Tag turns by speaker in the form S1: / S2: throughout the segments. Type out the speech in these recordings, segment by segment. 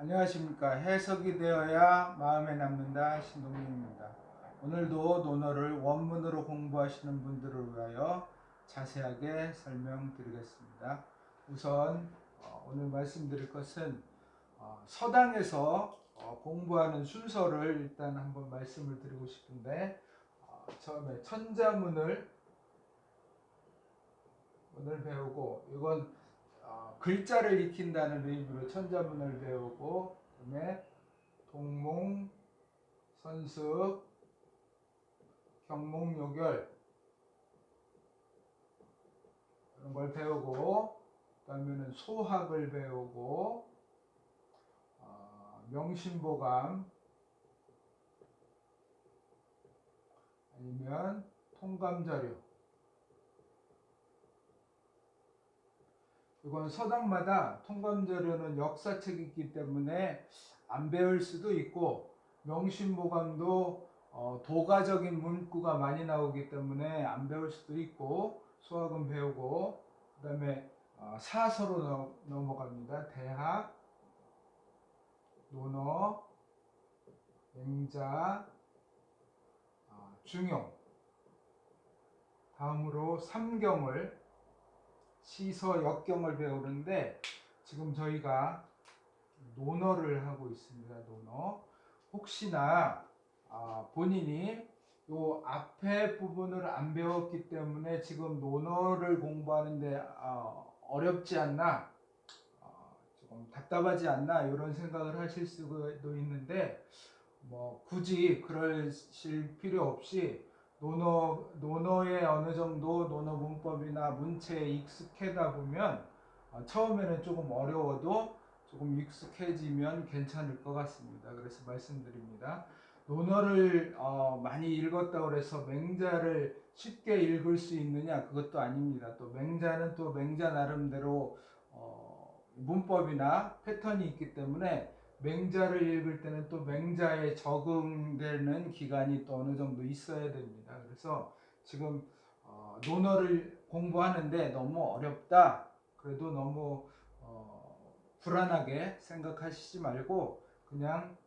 S1: 안녕하십니까. 해석이 되어야 마음에 남는다. 신동민입니다. 오늘도 논어를 원문으로 공부하시는 분들을 위하여 자세하게 설명드리겠습니다. 우선 오늘 말씀드릴 것은 서당에서 공부하는 순서를 일단 한번 말씀을 드리고 싶은데, 처음에 천자문을 오늘 배우고, 이건 글자를 익힌다는 의미로 천자문을 배우고, 그다음에 동몽, 선습, 경몽요결 이런 걸 배우고, 그다음에는 소학을 배우고, 명심보감 아니면 통감자료. 이건 서당마다 통감자료는 역사책이 있기 때문에 안 배울 수도 있고, 명심보감도 도가적인 문구가 많이 나오기 때문에 안 배울 수도 있고, 수학은 배우고, 그 다음에 사서로 넘어갑니다. 대학, 논어, 맹자, 중용, 다음으로 삼경을, 시서, 역경을 배우는데, 지금 저희가 논어를 하고 있습니다. 논어. 혹시나 본인이 요 앞에 부분을 안 배웠기 때문에 지금 논어를 공부하는데 어렵지 않나, 조금 답답하지 않나, 이런 생각을 하실 수도 있는데, 뭐 굳이 그러실 필요 없이 논어에 어느 정도 논어 문법이나 문체에 익숙하다 보면 처음에는 조금 어려워도 조금 익숙해지면 괜찮을 것 같습니다. 그래서 말씀드립니다. 논어를 많이 읽었다고 해서 맹자를 쉽게 읽을 수 있느냐, 그것도 아닙니다. 또 맹자는 또 맹자 나름대로 문법이나 패턴이 있기 때문에 맹자를 읽을 때는 또 맹자에 적응되는 기간이 또 어느 정도 있어야 됩니다. 그래서 지금 논어를 공부하는데 너무 어렵다, 그래도 너무 불안하게 생각하시지 말고 그냥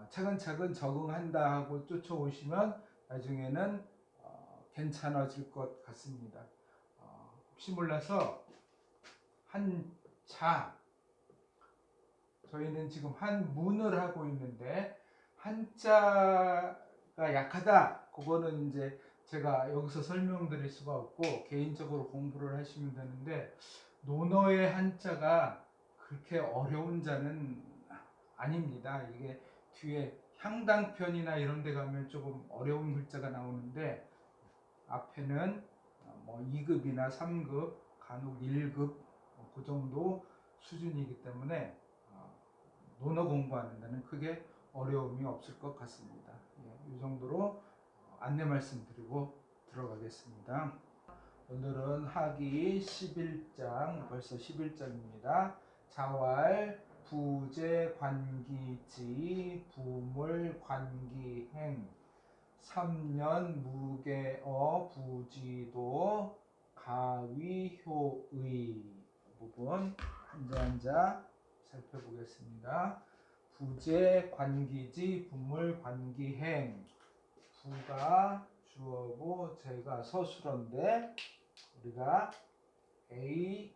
S1: 차근차근 적응한다 하고 쫓아오시면 나중에는 괜찮아질 것 같습니다. 혹시 몰라서 한자, 저희는 지금 한문을 하고 있는데 한자가 약하다, 그거는 이제 제가 여기서 설명드릴 수가 없고 개인적으로 공부를 하시면 되는데, 논어의 한자가 그렇게 어려운 자는 아닙니다. 이게 뒤에 향당편이나 이런 데 가면 조금 어려운 글자가 나오는데, 앞에는 뭐 2급이나 3급, 간혹 1급 그 정도 수준이기 때문에 논어 공부하는 데는 크게 어려움이 없을 것 같습니다. 이 정도로 안내 말씀드리고 들어가겠습니다. 오늘은 하기 11장, 벌써 11장입니다. 자왈, 부재, 관기지, 부물, 관기행, 3년, 무게어, 부지도, 가위, 효의 부분 한자 살펴보겠습니다. 부재, 관기지, 부물, 관기행. 부가 주어고 제가 서술어인데, 우리가 A,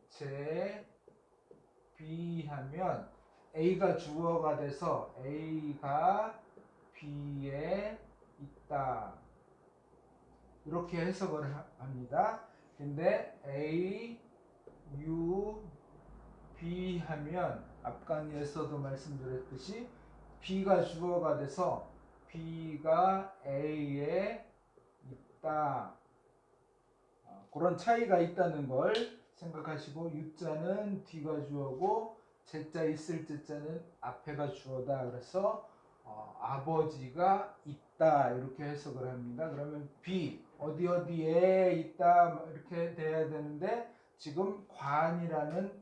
S1: 제, B 하면 A가 주어가 돼서 A가 B에 있다, 이렇게 해석을 합니다. 근데 A, U, B 하면 앞 강의에서도 말씀드렸듯이 B가 주어가 돼서 B가 A에 있다, 그런 차이가 있다는 걸 생각하시고, U자는 D가 주어고 Z자 있을 Z자는 앞에가 주어다, 그래서 아버지가 있다, 이렇게 해석을 합니다. 그러면 B 어디에 있다 이렇게 돼야 되는데, 지금 관이라는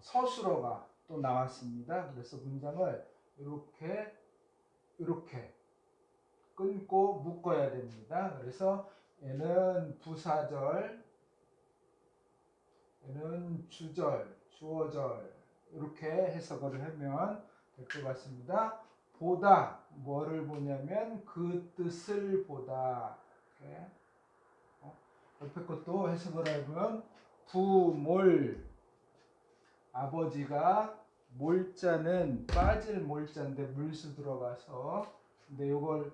S1: 서술어가 또 나왔습니다. 그래서 문장을 이렇게 끊고 묶어야 됩니다. 그래서 얘는 부사절, 얘는 주절, 주어절, 이렇게 해석을 하면 될 것 같습니다. 보다 뭐를 보냐면 그 뜻을 보다. 이렇게. 옆에 것도 해석을 하면 부몰 아버지가 몰자는 빠질 몰자인데 물수 들어가서 근데 이걸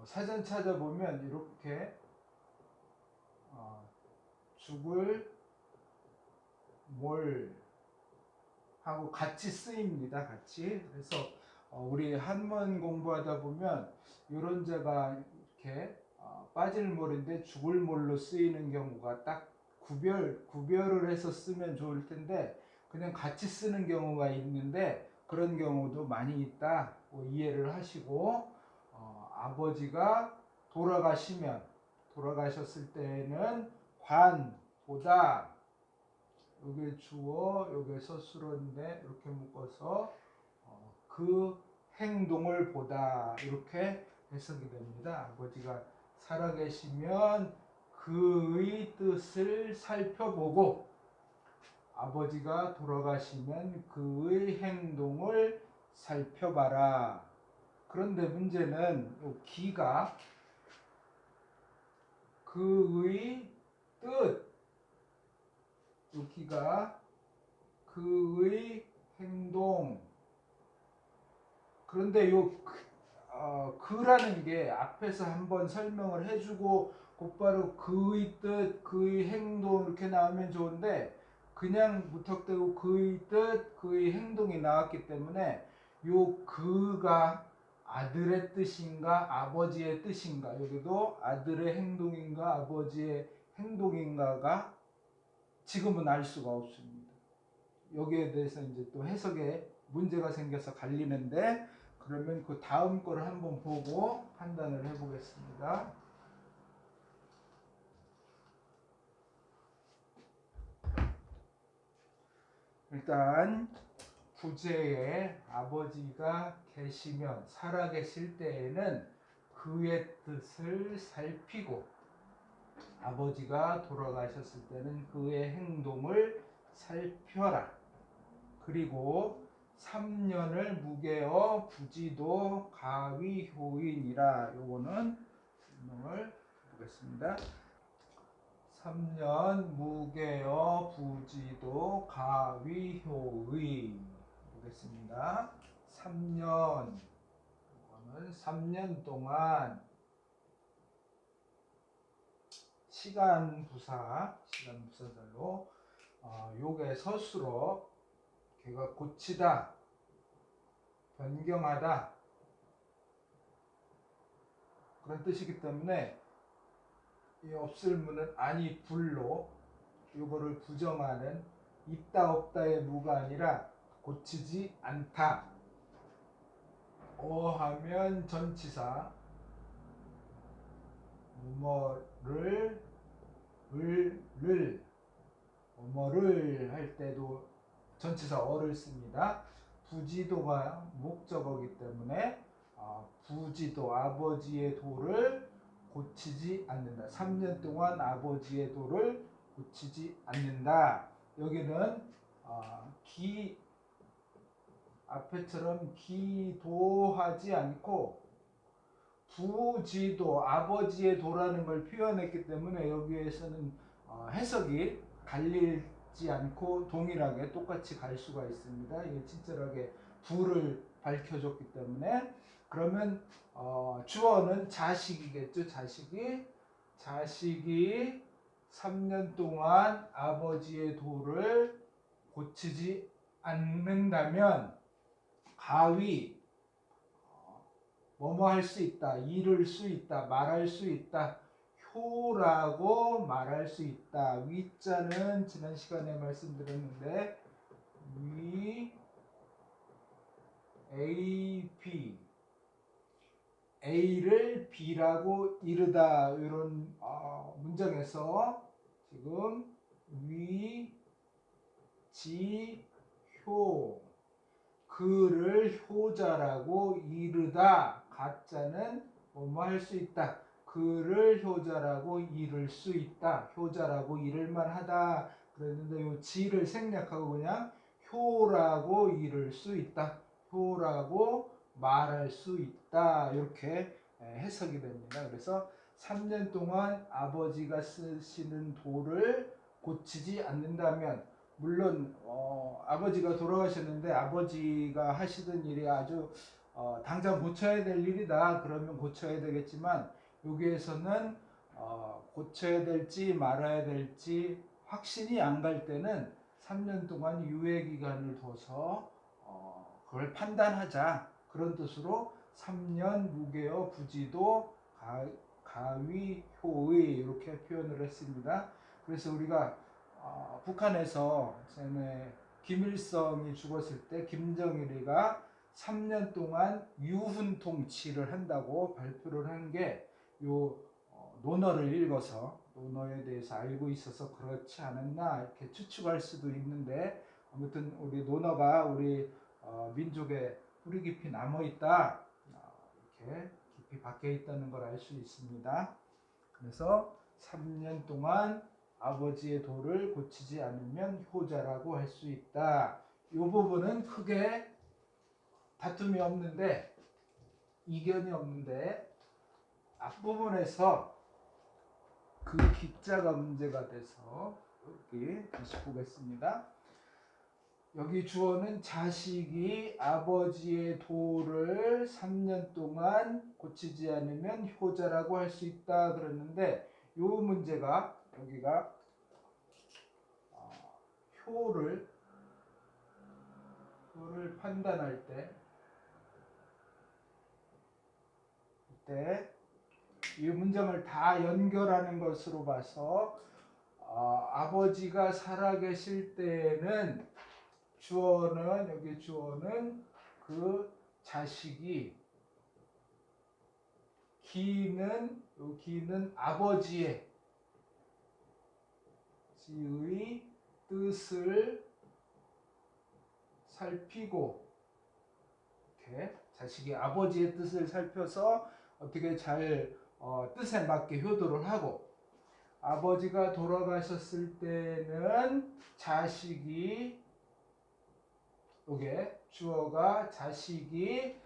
S1: 사전 찾아보면 이렇게 죽을 몰 하고 같이 쓰입니다. 같이. 그래서 우리 한문 공부하다 보면 이런 자가 이렇게 빠질 몰인데 죽을 몰로 쓰이는 경우가 딱 구별을 해서 쓰면 좋을 텐데 그냥 같이 쓰는 경우가 있는데 그런 경우도 많이 있다. 이해를 하시고 아버지가 돌아가셨을 때는 관보다 요게 주어, 요게 서술어인데 이렇게 묶어서 그 행동을 보다 이렇게 해석이 됩니다. 아버지가 살아계시면 그의 뜻을 살펴보고 아버지가 돌아가시면 그의 행동을 살펴봐라. 그런데 문제는 기가 그의 뜻 여기가 그의 행동 그런데 그라는 게 앞에서 한번 설명을 해주고 곧바로 그의 뜻, 그의 행동 이렇게 나오면 좋은데 그냥 무턱대고 그의 뜻, 그의 행동이 나왔기 때문에 요 그가 아들의 뜻인가 아버지의 뜻인가 여기도 아들의 행동인가 아버지의 행동인가가 지금은 알 수가 없습니다. 여기에 대해서 이제 또 해석에 문제가 생겨서 갈리는데 그러면 그 다음 거를 한번 보고 판단을 해보겠습니다. 일단 부제에 아버지가 계시면 살아계실 때에는 그의 뜻을 살피고 아버지가 돌아가셨을 때는 그의 행동을 살펴라. 그리고 3년을 무게어 부지도 가위효인이라. 요거는 설명을 보겠습니다. 3년 무게어 부지도 가위효의 보겠습니다. 3년 이거는 3년 동안 시간 부사절로 요게 서술어 걔가 고치다 변경하다 그런 뜻이기 때문에 이 없을문은 아니 불로 요거를 부정하는 있다 없다의 무가 아니라 고치지 않다. 하면 전치사 뭐뭐를 뭐뭐를 할 때도 전치사 어를 씁니다. 부지도가 목적어이기 때문에 부지도 아버지의 도를 고치지 않는다. 3년 동안 아버지의 도를 고치지 않는다. 여기는 기 앞에처럼 기도하지 않고 부지도 아버지의 도라는 걸 표현했기 때문에 여기에서는 해석이 갈리지 않고 동일하게 똑같이 갈 수가 있습니다. 이게 친절하게 부를 밝혀줬기 때문에 그러면 주어는 자식이겠죠. 자식이 3년 동안 아버지의 도를 고치지 않는다면 가위 뭐뭐 할 수 있다, 이룰 수 있다, 말할 수 있다, 효라고 말할 수 있다. 위자는 지난 시간에 말씀드렸는데 위 A, B A를 B라고 이르다 이런 문장에서 지금 위, 지, 효 그를 효자라고 이르다 가짜는 뭐뭐 할 수 있다. 그를 효자라고 이룰 수 있다. 효자라고 이룰만 하다. 그랬는데 이 지를 생략하고 그냥 효라고 이를 수 있다. 효라고 말할 수 있다. 이렇게 해석이 됩니다. 그래서 3년 동안 아버지가 쓰시는 도를 고치지 않는다면, 물론 아버지가 돌아가셨는데 아버지가 하시던 일이 아주 당장 고쳐야 될 일이다. 그러면 고쳐야 되겠지만, 여기에서는 고쳐야 될지 말아야 될지 확신이 안 갈 때는 3년 동안 유예 기간을 둬서 그걸 판단하자, 그런 뜻으로 3년 무게여 부지도 가위효의 이렇게 표현을 했습니다. 그래서 우리가 북한에서 전에 김일성이 죽었을 때 김정일이가 3년 동안 유훈 통치를 한다고 발표를 한 게 요 논어를 읽어서, 논어에 대해서 알고 있어서 그렇지 않았나 이렇게 추측할 수도 있는데, 아무튼 우리 논어가 우리 민족에 뿌리 깊이 남아 있다, 이렇게 깊이 박혀 있다는 걸 알 수 있습니다. 그래서 3년 동안 아버지의 도를 고치지 않으면 효자라고 할 수 있다. 이 부분은 크게 다툼이 없는데, 이견이 없는데, 앞부분에서 그 기자가 문제가 돼서 여기 다시 보겠습니다. 여기 주어는 자식이 아버지의 도를 3년 동안 고치지 않으면 효자라고 할 수 있다 그랬는데, 이 문제가 여기가 효를 판단할 때 이 문장을 다 연결하는 것으로 봐서 아버지가 살아계실 때에는 여기 주어는 그 자식이, 기는 아버지의 지의 뜻을 살피고, 이렇게 자식이 아버지의 뜻을 살펴서 어떻게 잘 뜻에 맞게 효도를 하고, 아버지가 돌아가셨을 때는 자식이, 요게 주어가 자식이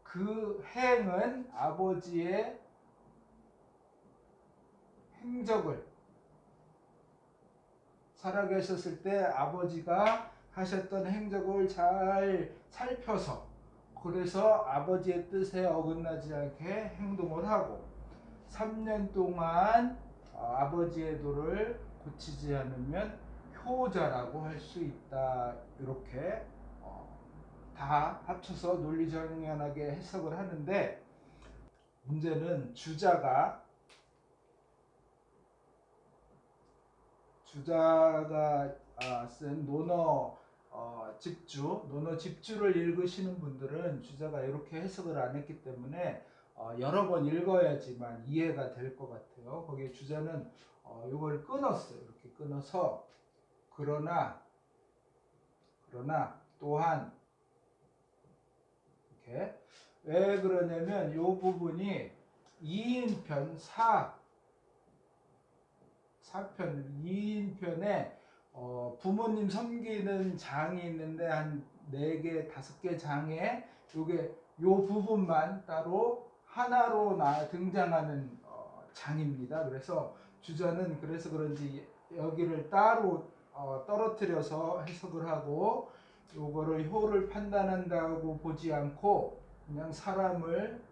S1: 그 행은 아버지의 행적을, 살아계셨을 때 아버지가 하셨던 행적을 잘 살펴서, 그래서 아버지의 뜻에 어긋나지 않게 행동을 하고, 3년 동안 아버지의 도를 고치지 않으면 효자라고 할 수 있다. 이렇게 다 합쳐서 논리정연하게 해석을 하는데, 문제는 주자가 쓴 논어 집주를 읽으시는 분들은 주자가 이렇게 해석을 안 했기 때문에 여러 번 읽어야지만 이해가 될 것 같아요. 거기에 주자는 이걸 끊었어요. 이렇게 끊어서 그러나 또한, 이렇게. 왜 그러냐면 이 부분이 2인편 4편 2인편에 부모님 섬기는 장이 있는데 한 4개 5개 장에 요 부분만 따로 하나로 등장하는 장입니다. 그래서 주자는 그래서 그런지 여기를 따로 떨어뜨려서 해석을 하고, 요거를 효를 판단한다고 보지 않고 그냥 사람을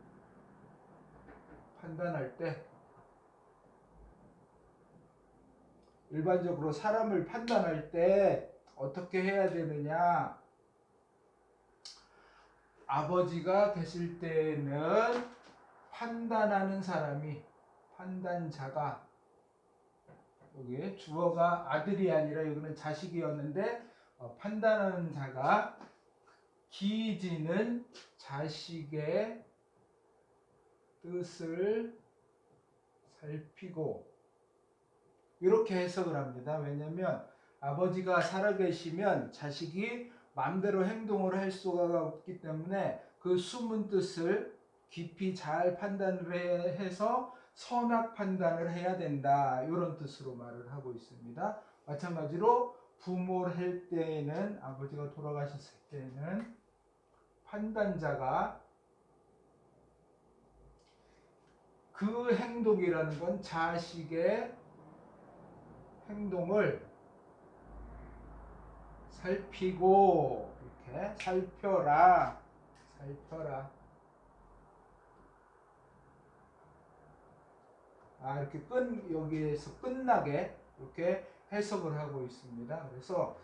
S1: 판단할 때, 일반적으로 사람을 판단할 때 어떻게 해야 되느냐, 아버지가 계실 때는 판단하는 사람이, 판단자가, 여기 주어가 아들이 아니라 여기는 자식이었는데 판단하는 자가 기지는 자식의 뜻을 살피고, 이렇게 해석을 합니다. 왜냐하면 아버지가 살아계시면 자식이 마음대로 행동을 할 수가 없기 때문에 그 숨은 뜻을 깊이 잘 판단을 해서 선악 판단을 해야 된다, 이런 뜻으로 말을 하고 있습니다. 마찬가지로 부모를 할 때에는, 아버지가 돌아가셨을 때에는 판단자가 그 행동이라는 건 자식의 행동을 살피고, 이렇게 살펴라. 이렇게 여기에서 끝나게 이렇게 해석을 하고 있습니다. 그래서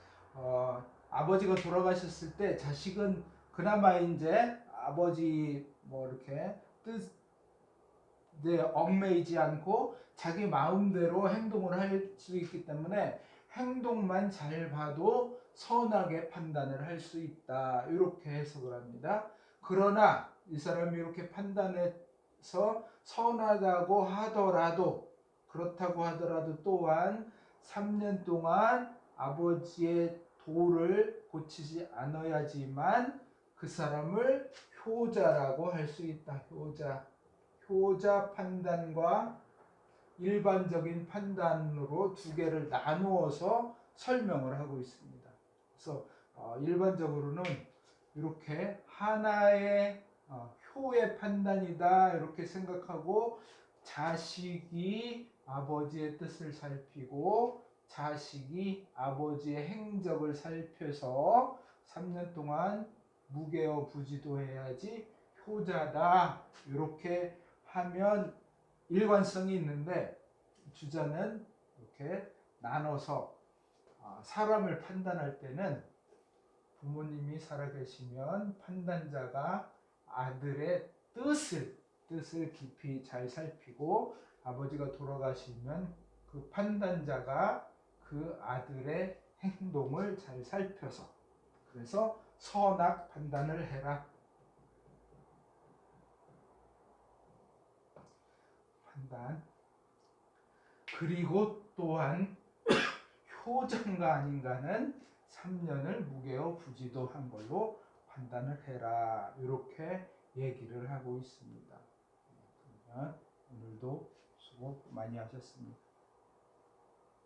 S1: 아버지가 돌아가셨을 때 자식은 그나마 이제 아버지 뭐 이렇게 뜻에 얽매이지 않고 자기 마음대로 행동을 할 수 있기 때문에 행동만 잘 봐도 선하게 판단을 할 수 있다. 이렇게 해석을 합니다. 그러나 이 사람이 이렇게 판단해서 선하다고 하더라도, 그렇다고 하더라도 또한 3년 동안 아버지의 도를 고치지 않아야지만 그 사람을 효자라고 할 수 있다. 효자 판단과 일반적인 판단으로 두 개를 나누어서 설명을 하고 있습니다. 그래서 일반적으로는 이렇게 하나의 효의 판단이다 이렇게 생각하고, 자식이 아버지의 뜻을 살피고 자식이 아버지의 행적을 살펴서 3년 동안 무게어 부지도해야지 효자다 이렇게 하면 일관성이 있는데, 주자는 이렇게 나눠서 사람을 판단할 때는 부모님이 살아계시면 판단자가 아들의 뜻을 깊이 잘 살피고, 아버지가 돌아가시면 그 판단자가 그 아들의 행동을 잘 살펴서, 그래서 선악 판단을 해라. 판단. 그리고 또한 효자인가 아닌가는 3년을 무게어 부지도한 걸로 판단을 해라. 이렇게 얘기를 하고 있습니다. 그러면 오늘도 수고 많이 하셨습니다.